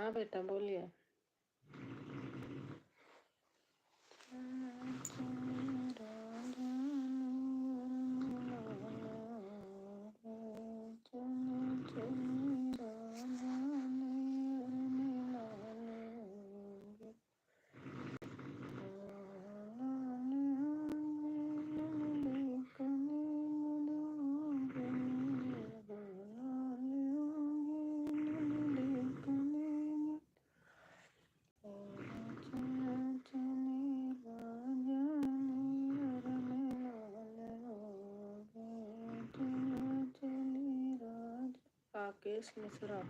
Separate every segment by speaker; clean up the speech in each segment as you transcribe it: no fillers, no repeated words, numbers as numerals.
Speaker 1: हाँ बेटा बोलिए। राकेश मिश्रा।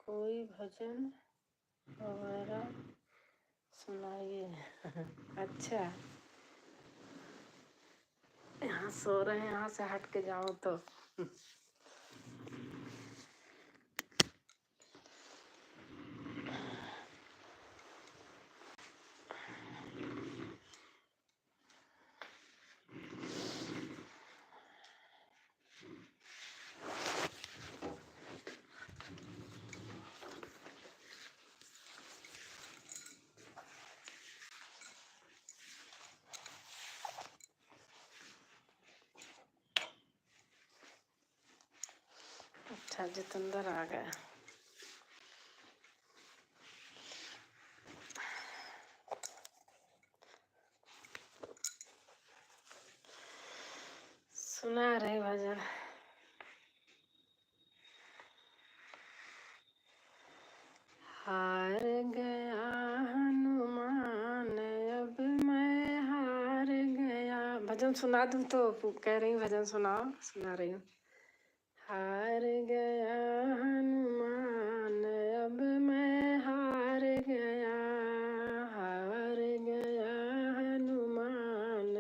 Speaker 1: कोई भजन वगैरह सुनाइए। अच्छा, यहाँ सो रहे हैं, यहाँ से हट के जाओ तो। अच्छा, जितेंद्र आ गया। सुना रहे भजन। हार गया हनुमान अब मैं हार गया। भजन सुना दूं तो कह रही हूँ भजन सुनाओ, सुना रही हूँ। हार गया हनुमान अब मैं हार गया, हार गया हनुमान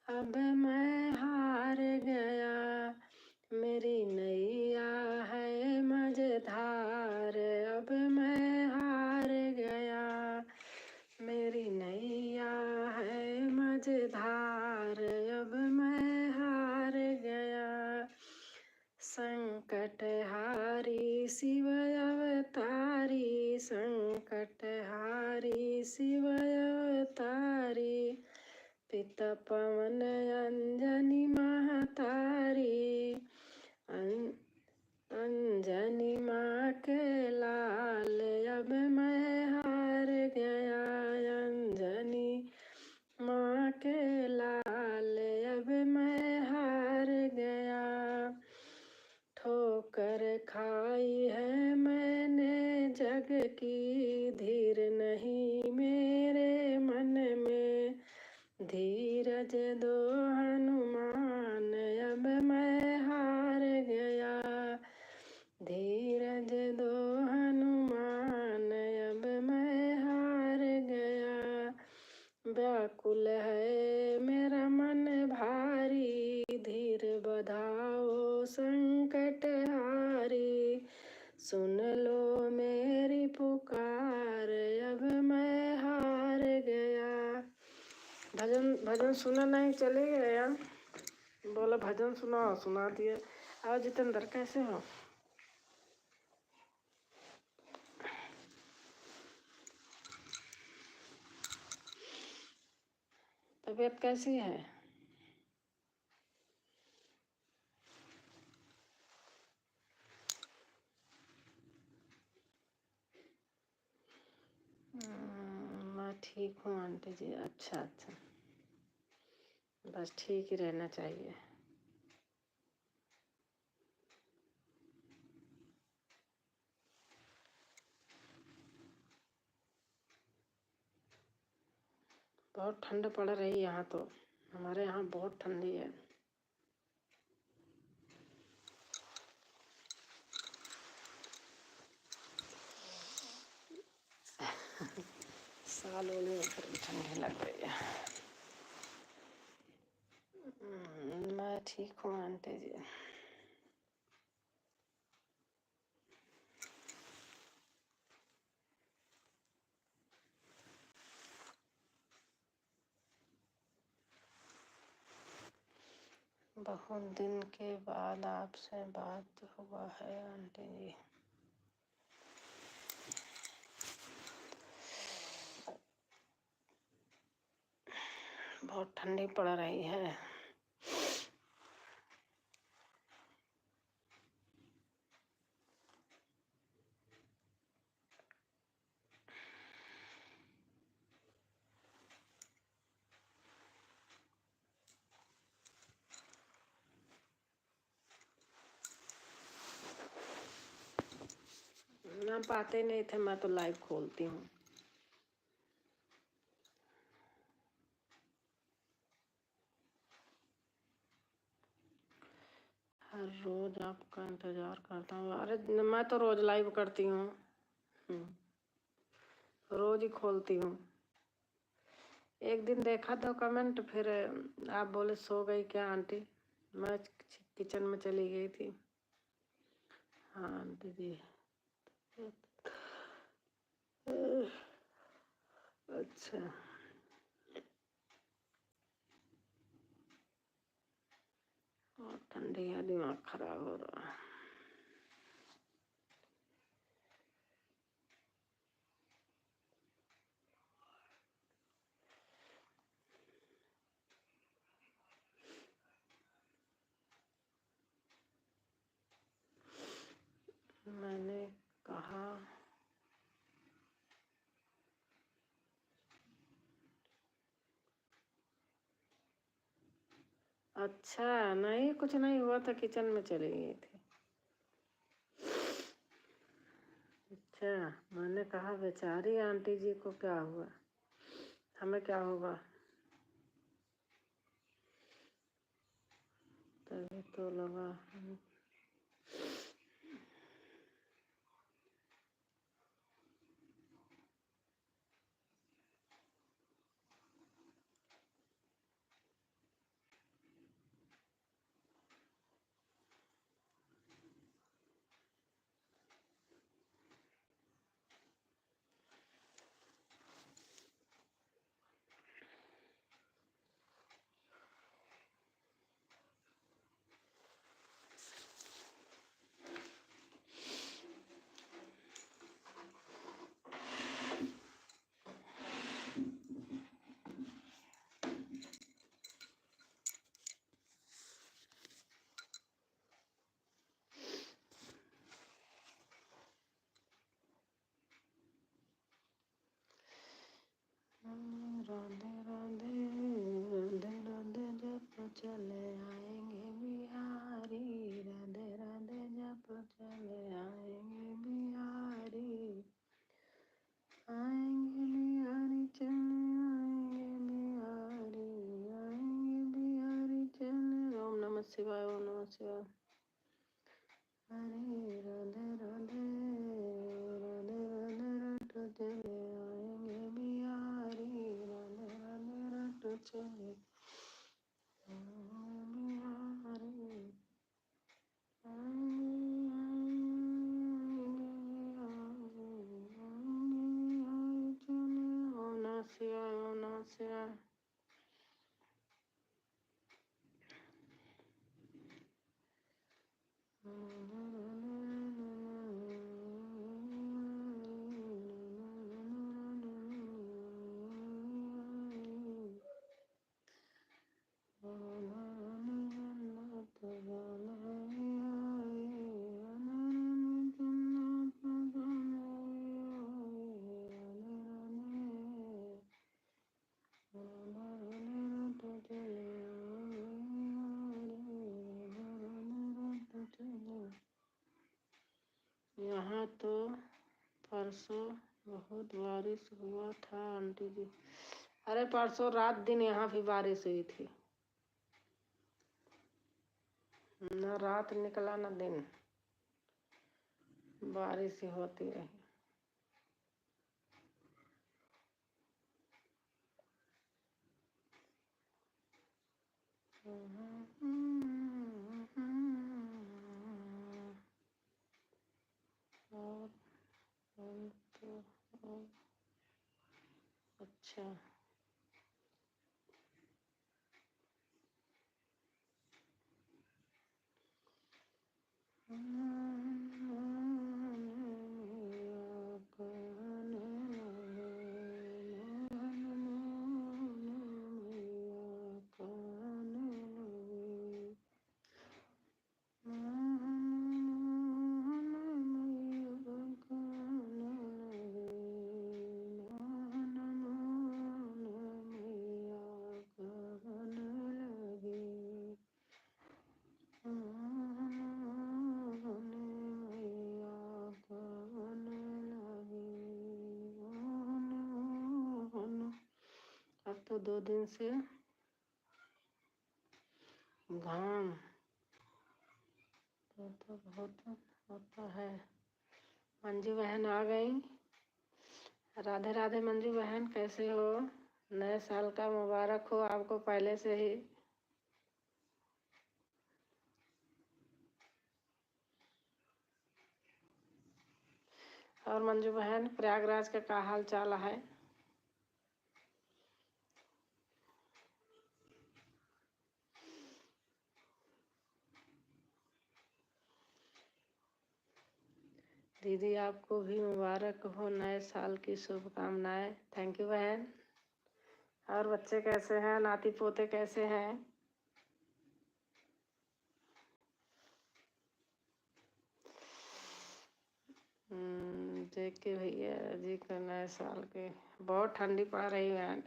Speaker 1: अब मैं हार गया। मेरी नैया है मझधार अब मैं हार गया, मेरी नैया है मझधार अब मैं हार गया। संकट हारी शिव अवतारी, संकट हारी शिव अवतारी, पिता पवन अंजनी महतारी, अंजनी माँ के लाल अब मैं हार गया, अंजनी माँ के लाल अब मैं हार गया। ठोकर खाई है मैंने जग की, धीर नहीं मेरे मन में, धीरज दो हनुमान अब मैं हार गया, धीरज दो हनुमान अब मैं हार गया। व्याकुल है मेरा मन भारी, धीर बधाओ संकट हारी, सुन लो मेरी पुकार अब मैं हार गया। भजन सुना नहीं, चले गया। बोला भजन सुनाओ, सुना दिए। आओ जितेंद्र, कैसे हो? तबीयत कैसी है? मैं ठीक हूँ आंटी जी। अच्छा अच्छा, बस ठीक ही रहना चाहिए। बहुत ठंड पड़ रही है यहाँ तो, हमारे यहाँ बहुत ठंडी है। साल होने में फिर भी ठंडी लग रही है। मैं ठीक हूँ आंटी जी। बहुत दिन के बाद आपसे बात हुआ है आंटी जी। बहुत ठंडी पड़ रही है। ना पाते नहीं थे, मैं तो लाइव खोलती हूँ। हर रोज आपका इंतजार करता हूँ। अरे मैं तो रोज लाइव करती हूँ, रोज ही खोलती हूँ। एक दिन देखा तो कमेंट, फिर आप बोले सो गई क्या आंटी। मैं किचन में चली गई थी। हाँ आंटी जी। अच्छा, और ठंडी है, दिमाग खराब हो रहा है। मैंने कहा अच्छा, नहीं कुछ नहीं हुआ था, किचन में चली गई थी। अच्छा, मैंने कहा बेचारी आंटी जी को क्या हुआ, हमें क्या होगा। तभी तो लगा। राधे राधे राधे राधे जप चले आएंगे बिहारी, राधे राधे जप चले आएंगे बिहारी, आएंगे बिहारी चले आएंगे बिहारी, आएंगे बिहारी चले। ओम नमः शिवाय, ओम नमः शिवाय। हरे राधे राधे राधे राधे रट चले आएंगे बिहारी, राधे राधे रट चले बिहारी, ओम नमः शिवाय, ओम नमः शिवाय। यहाँ तो परसों बहुत बारिश हुआ था आंटी जी। अरे परसों रात दिन यहाँ भी बारिश हुई थी, न रात निकला न दिन, बारिश ही होती रही। और तो और अच्छा। अब तो 2 दिन से घाम तो बहुत होता है। मंजू बहन आ गई। राधे राधे मंजू बहन, कैसे हो? नए साल का मुबारक हो आपको पहले से ही। और मंजू बहन, प्रयागराज का क्या हाल चाल है? दीदी आपको भी मुबारक हो नए साल की शुभकामनाएं। थैंक यू बहन। और बच्चे कैसे हैं? नाती पोते कैसे हैं? देख के भैया जी का नए साल के बहुत ठंडी पड़ रही है।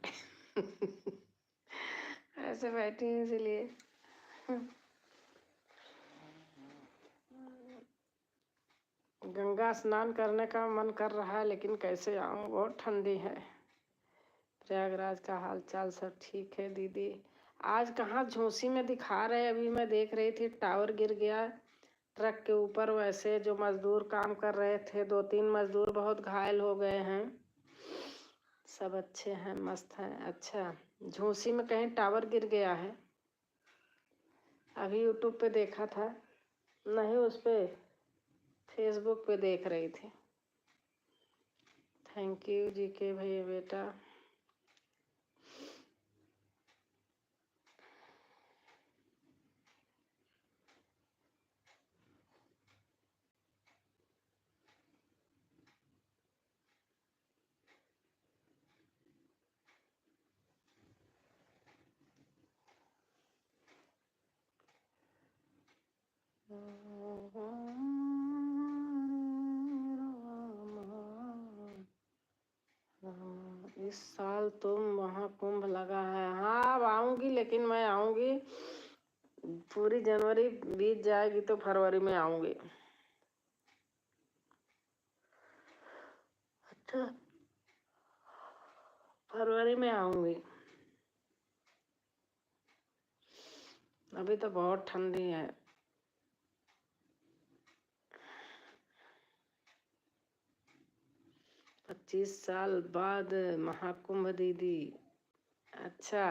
Speaker 1: ऐसे बैठी हूँ इसलिए। गंगा स्नान करने का मन कर रहा है लेकिन कैसे आऊँ, बहुत ठंडी है। प्रयागराज का हाल चाल सब ठीक है दीदी। आज कहाँ झोसी में दिखा रहे, अभी मैं देख रही थी टावर गिर गया ट्रक के ऊपर। वैसे जो मजदूर काम कर रहे थे, 2-3 मजदूर बहुत घायल हो गए हैं। सब अच्छे हैं, मस्त हैं। अच्छा, झोसी में कहीं टावर गिर गया है? अभी यूट्यूब पे देखा था, नहीं उस पे फेसबुक पे देख रही थी। थैंक यू जी के भैया बेटा। इस साल तो महाकुंभ लगा है। हाँ अब आऊंगी, लेकिन मैं आऊंगी पूरी जनवरी बीत जाएगी तो फरवरी में आऊंगी। अच्छा, फरवरी में आऊंगी। अभी तो बहुत ठंडी है। 25 साल बाद महाकुंभ दीदी। अच्छा,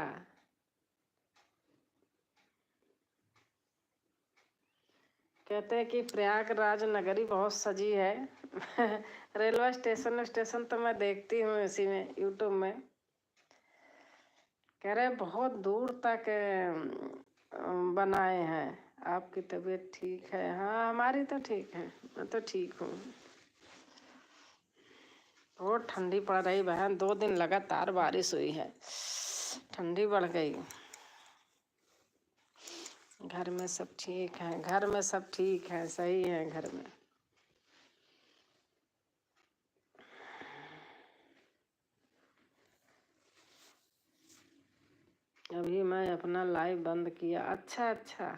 Speaker 1: कहते हैं कि प्रयागराज नगरी बहुत सजी है। रेलवे स्टेशन तो मैं देखती हूँ इसी में, यूट्यूब में। कह रहे बहुत दूर तक बनाए हैं। आपकी तबीयत ठीक है? हाँ हमारी तो ठीक है, मैं तो ठीक हूँ। बहुत ठंडी पड़ रही बहन, 2 दिन लगातार बारिश हुई है, ठंडी बढ़ गई। घर में सब ठीक है? घर में सब ठीक है, सही है घर में। अभी मैं अपना लाइव बंद किया। अच्छा अच्छा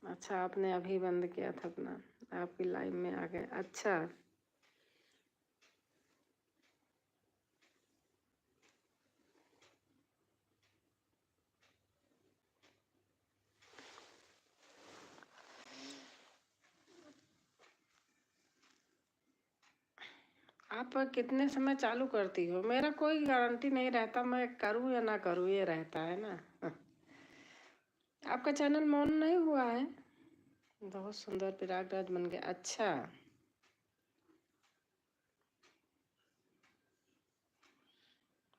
Speaker 1: अच्छा, आपने अभी बंद किया था अपना, आपकी लाइव में आ गए। अच्छा, आप कितने समय चालू करती हो? मेरा कोई गारंटी नहीं रहता, मैं करूँ या ना करूँ, ये रहता है ना। आपका चैनल मौन नहीं हुआ है? बहुत सुंदर प्रयागराज बन गया। अच्छा,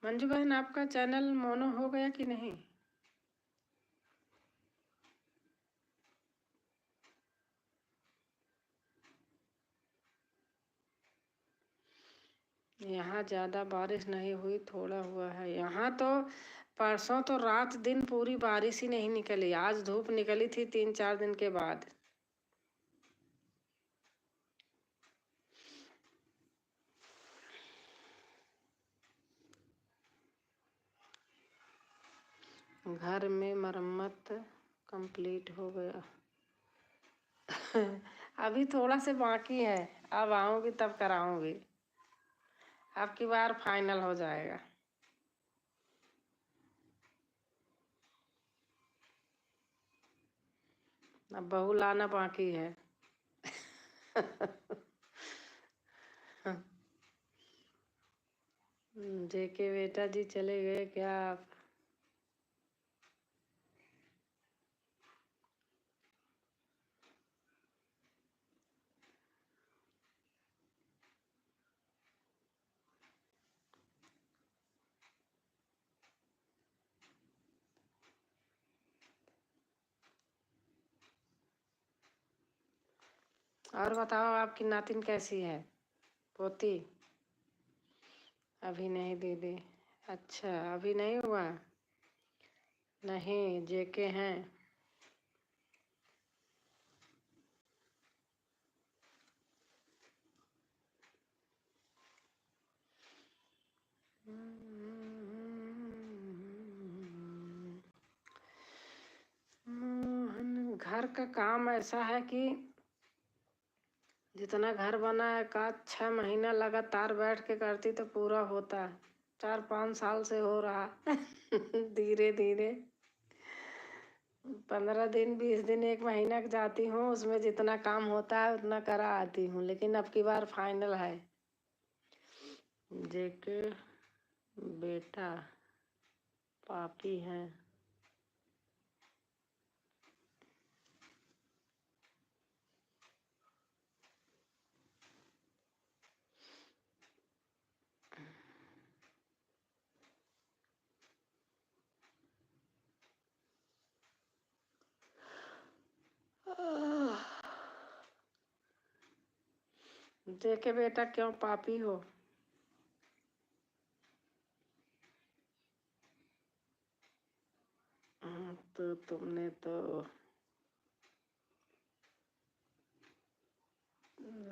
Speaker 1: मंजू बहन आपका चैनल मोनो हो गया कि नहीं? यहाँ ज़्यादा बारिश नहीं हुई, थोड़ा हुआ है। यहाँ तो परसों तो रात दिन पूरी बारिश ही नहीं निकली। आज धूप निकली थी 3-4 दिन के बाद। घर में मरम्मत कंप्लीट हो गया। अभी थोड़ा से बाकी है, अब आऊँगी तब कराऊँगी। अब की बार फाइनल हो जाएगा। अब बहू लाना बाकी है। जेके बेटा जी चले गए क्या आप? और बताओ, आपकी नातिन कैसी है? पोती? अभी नहीं दीदी। अच्छा, अभी नहीं हुआ? नहीं, जेके हैं। मोहन, घर का काम ऐसा है कि जितना घर बना है का 6 महीना लगातार बैठ के करती तो पूरा होता। 4-5 साल से हो रहा। धीरे धीरे 15 दिन 20 दिन 1 महीना जाती हूँ, उसमें जितना काम होता है उतना करा आती हूँ। लेकिन अब की बार फाइनल है। जेके बेटा पापी हैं। जेके बेटा क्यों पापी हो? तो तुमने तो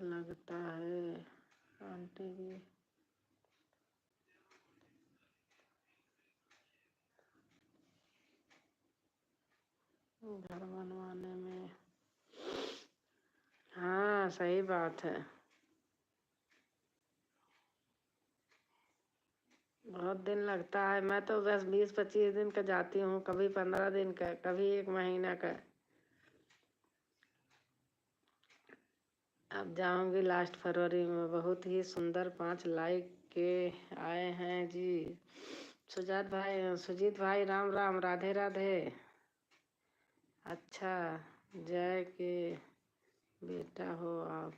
Speaker 1: लगता है आंटी जी। घर बनवाने में। हाँ, सही बात है। बहुत दिन लगता है। मैं तो बस 20-25 दिन का जाती हूँ, कभी 15 दिन का, कभी 1 महीना का। अब जाऊंगी लास्ट फरवरी में। बहुत ही सुंदर 5 लाइक के आए हैं जी। सुजीत भाई राम राम, राधे राधे। अच्छा, जय के बेटा हो आप।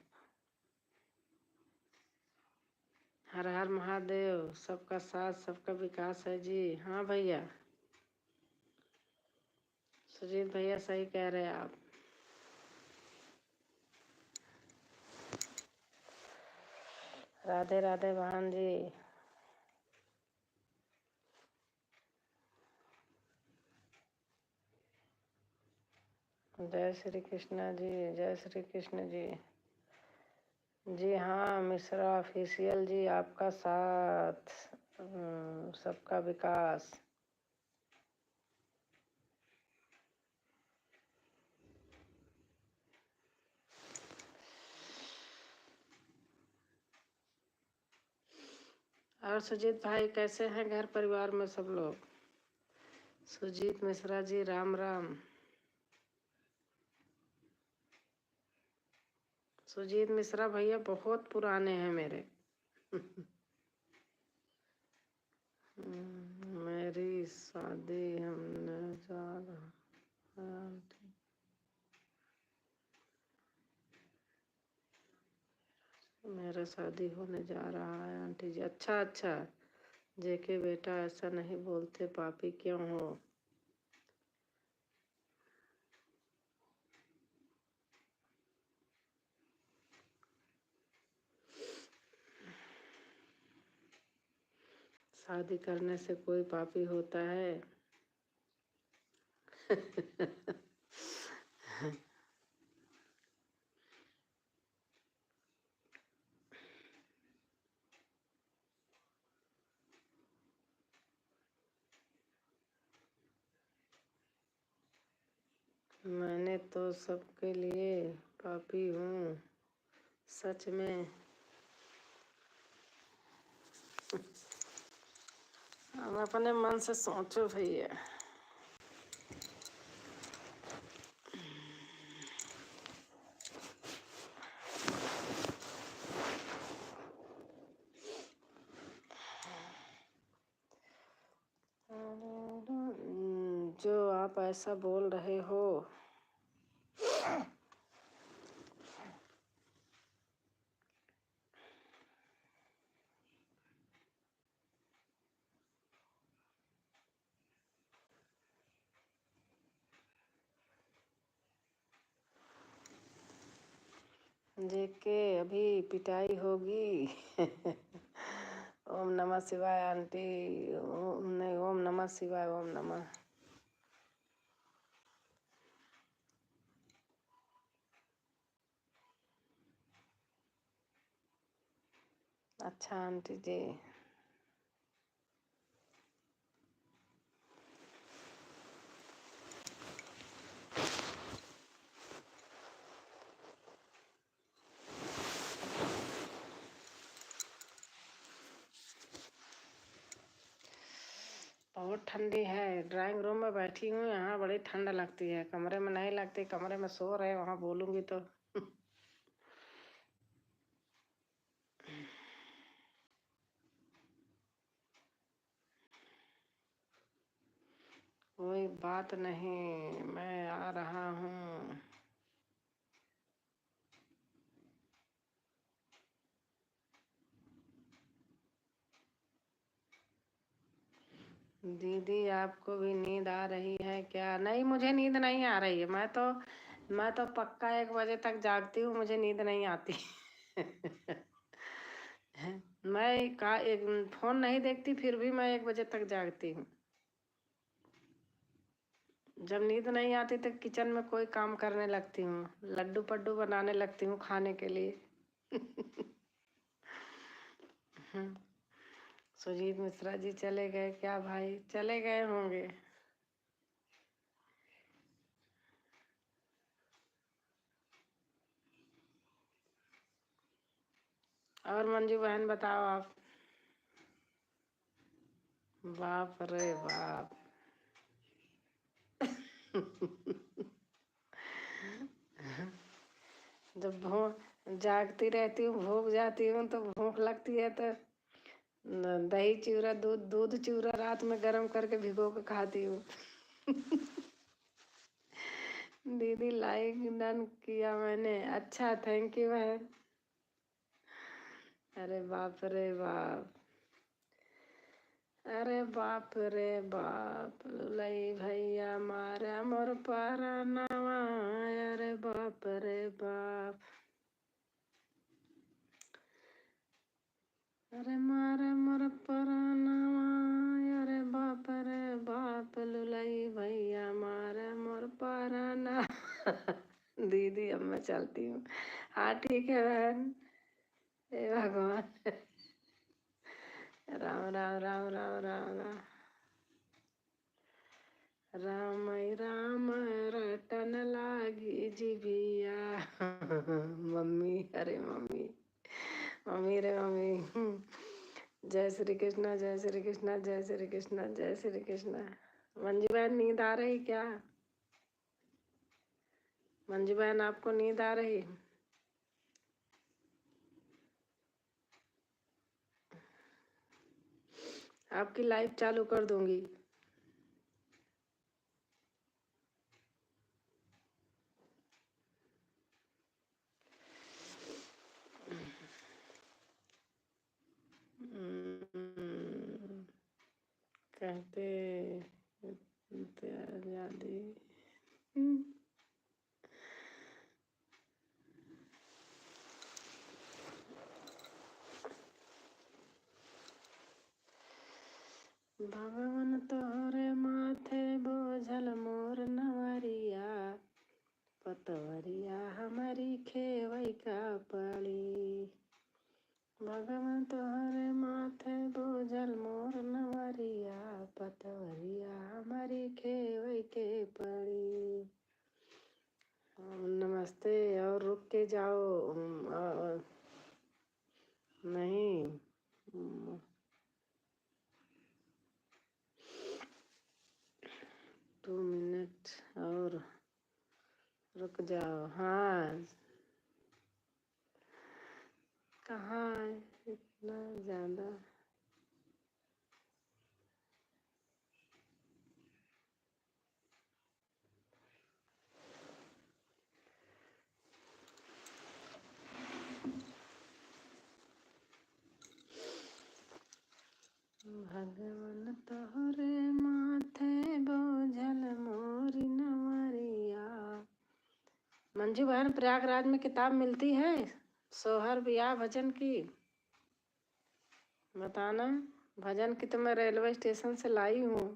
Speaker 1: हर हर महादेव। सबका साथ सबका विकास है जी। हाँ भैया, सुजीत भैया सही कह रहे हैं आप। राधे राधे बहन जी। जय श्री कृष्ण जी, जय श्री कृष्ण जी। जी हाँ, मिश्रा ऑफिशियल जी, आपका साथ सबका विकास। और सुजीत भाई कैसे हैं घर परिवार में सब लोग? सुजीत मिश्रा जी राम राम। सुजीत मिश्रा भैया बहुत पुराने हैं मेरे। मेरी शादी हमने जा रहा। मेरा शादी होने जा रहा है आंटी जी। अच्छा अच्छा। जेके बेटा ऐसा नहीं बोलते, पापी क्यों हो? शादी करने से कोई पापी होता है? मैंने तो सबके लिए पापी हूँ, सच में। हम अपने मन से सोचो भैया। जो आप ऐसा बोल रहे हो, जेके अभी पिटाई होगी। ओम नमः शिवाय आंटी। नहीं, ओम नमः शिवाय, ओम नमः। अच्छा आंटी जी। बहुत ठंडी है। ड्राइंग रूम में बैठी हूँ, यहाँ बड़ी ठंड लगती है। कमरे में नहीं लगती, कमरे में सो रहे, वहाँ बोलूँगी तो। कोई बात नहीं, मैं आ रहा हूँ। दीदी आपको भी नींद आ रही है क्या? नहीं, मुझे नींद नहीं आ रही है। मैं तो पक्का 1 बजे तक जागती हूँ, मुझे नींद नहीं आती। मैं फोन नहीं देखती, फिर भी मैं 1 बजे तक जागती हूँ। जब नींद नहीं आती तो किचन में कोई काम करने लगती हूँ, लड्डू पड्डू बनाने लगती हूँ खाने के लिए। सुजीत मिश्रा जी चले गए क्या भाई? चले गए होंगे। और मंजू बहन बताओ आप। बाप रे बाप। जब जागती रहती हूँ, भूख जाती हूँ तो भूख लगती है तो दही चूरा, दूध चूरा रात में गर्म करके भिगो के खाती हूँ। दीदी लाइक डन किया मैंने। अच्छा, थैंक यू बहन। अरे बाप रे बाप। अरे बाप रे बाप। लई भैया मारा मोर परनवा। अरे बाप रे बाप। अरे मारे मोर परनवा। अरे बाप रे बाप। लुलई भैया मारे मोर परना। दीदी अब मैं चलती हूँ। हाँ ठीक है बहन। हे भगवान। राम राम राम राम राम राम। राम राम रटन लागी जिभिया। मम्मी, अरे मम्मी, मम्मी रे मम्मी। जय श्री कृष्णा, जय श्री कृष्णा, जय श्री कृष्णा, जय श्री कृष्णा। मंजू बहन नींद आ रही क्या? मंजू बहन आपको नींद आ रही? आपकी लाइव चालू कर दूंगी। कहते आजादी। भगवान तोहरे माथे बोझल मोर नवरिया, पतवरिया हमारी खेवई का पड़ी। भगवान तोहरे माथे बोझल मोर नवरिया, पतवरिया हमारी खेवई के पड़ी। नमस्ते। और रुक के जाओ। नहीं, 2 मिनट और रुक जाओ। हाँ, कहाँ इतना ज़्यादा। भगवान तोहरे माथे बोझल मोरी नवरिया। मंजू बहन, प्रयागराज में किताब मिलती है सोहर बियाह भजन की? बताना। भजन की तो मैं रेलवे स्टेशन से लाई हूँ।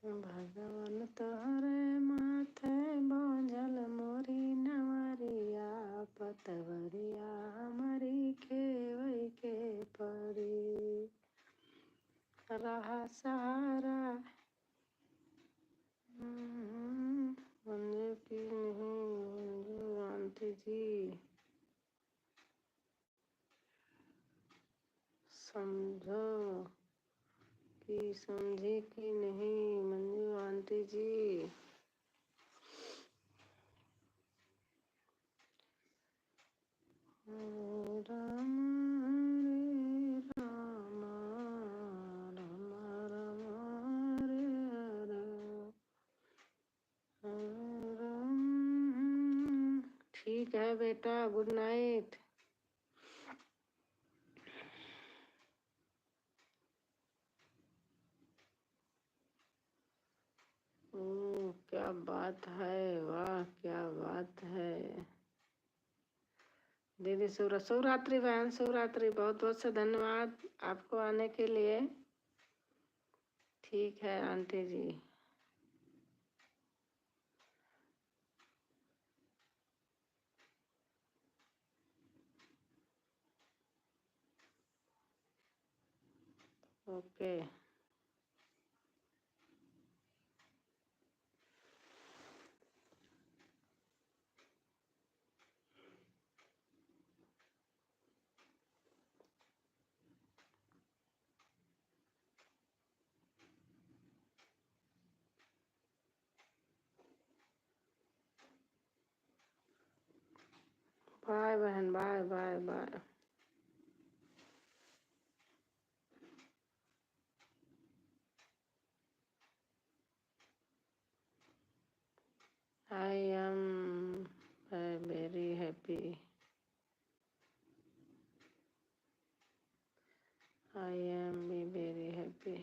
Speaker 1: भगवान तोहरे माथे बोझल मोरी नवरिया, पतवरिया हमारी खेवई के पड़ी। रहा सहारा मंजू की नहीं, मंजू आंटी जी समझो कि समझी कि नहीं मंजू आंटी जी। राम हरे राम, राम राम हरे राम। ठीक है बेटा, गुड नाइट। क्या बात है, वाह क्या बात है। दीदी शिवरात्रि बहन, शिवरात्रि बहुत बहुत से धन्यवाद आपको आने के लिए। ठीक है आंटी जी। ओके। बाय बहन, bye bye bye. I am very happy. I am very happy.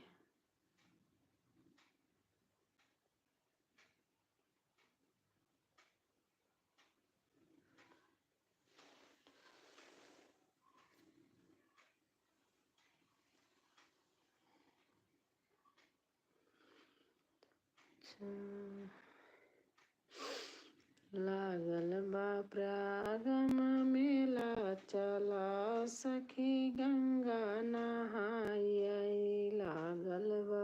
Speaker 1: लागल बा प्रयागम मेला, चला सखी गंगा नहाई आई। लागल बा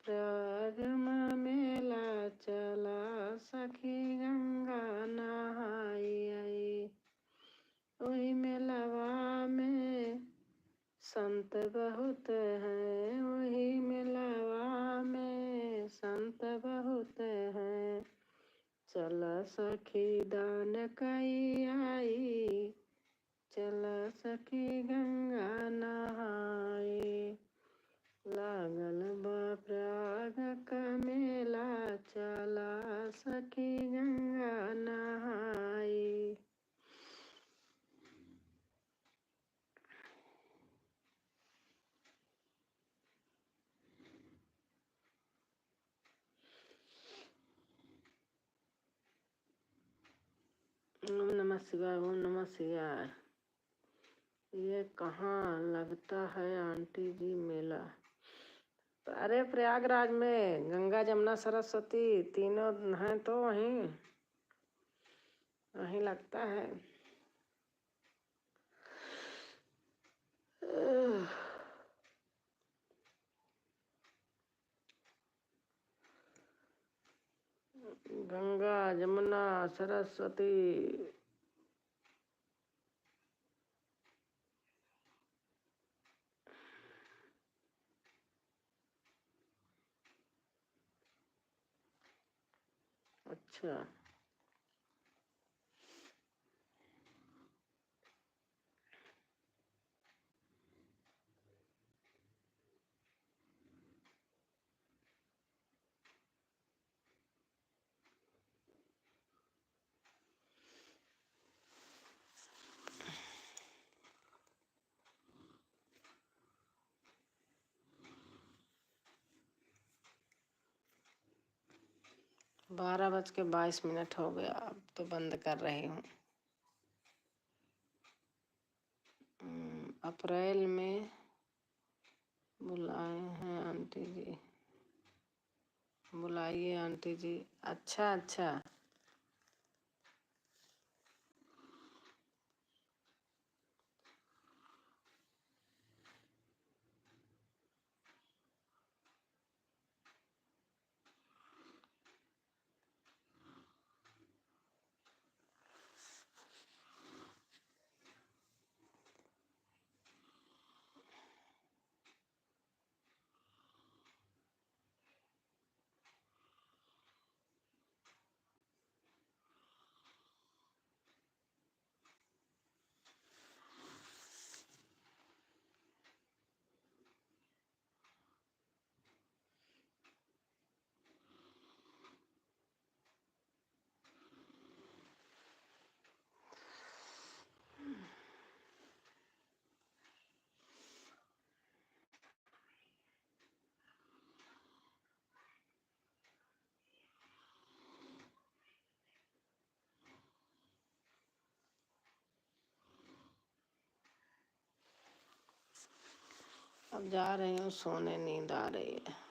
Speaker 1: प्रयागम मेला, चला सखी गंगा नहाई आई। वही मेलवा में संत बहुत हैं, वही मेलवा में संत बहुत हैं। चल सखी दान कई आई, चल सखी गंगा नहाई। लागल बा प्रयाग का मेला, चला सखी गंगा नहाई। ओम नमः शिवाय, ओम नमः शिवाय। ये कहाँ लगता है आंटी जी मेला? अरे प्रयागराज में गंगा जमुना सरस्वती तीनों हैं तो वहीं वहीं लगता है। गंगा जमुना सरस्वती। अच्छा, बारह बज के 22 मिनट हो गया, अब तो बंद कर रही हूँ। अप्रैल में बुलाए हैं आंटी जी, बुलाइए आंटी जी। अच्छा अच्छा, अब जा रही हूँ सोने, नींद आ रही है।